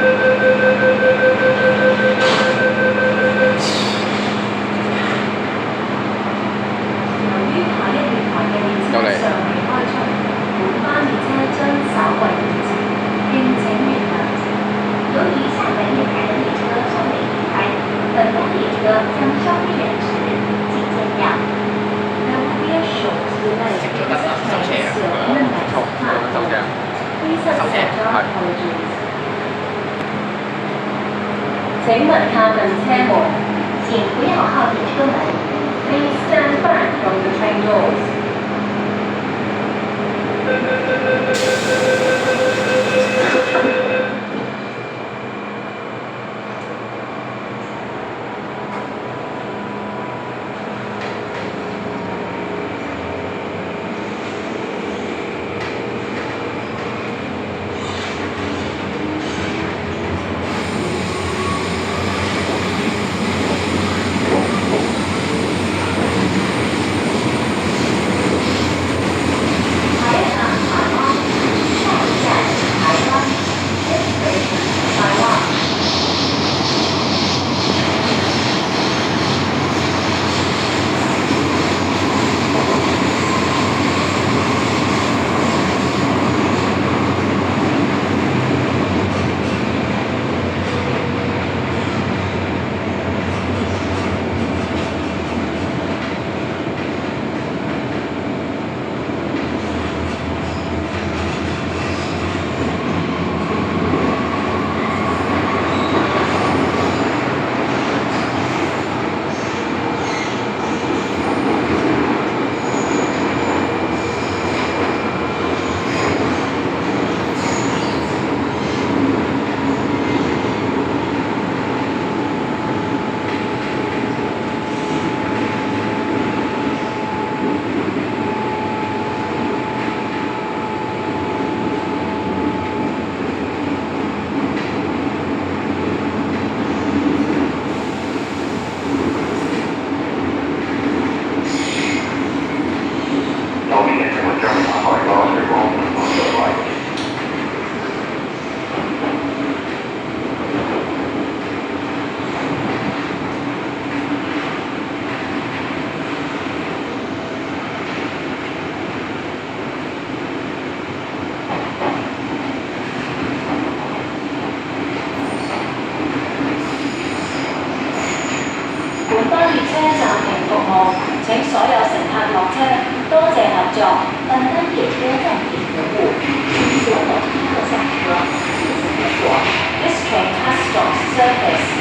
於下一月台嘅列車尚未開出，本班列車將稍為延遲，敬請原諒。由於下個月台的列車尚未離開，本班列車將稍微延遲，請見諒。There will be a short delay because the train is still on the next platform. Please accept our apologies. 請勿靠近車門，請不要靠近車門。Please stand back from the train doors. 本班列車暫停服務，請所有乘客落車，多謝合作。本班列車暫停服務，請所有乘客下車，謝謝合作。This train has stopped service.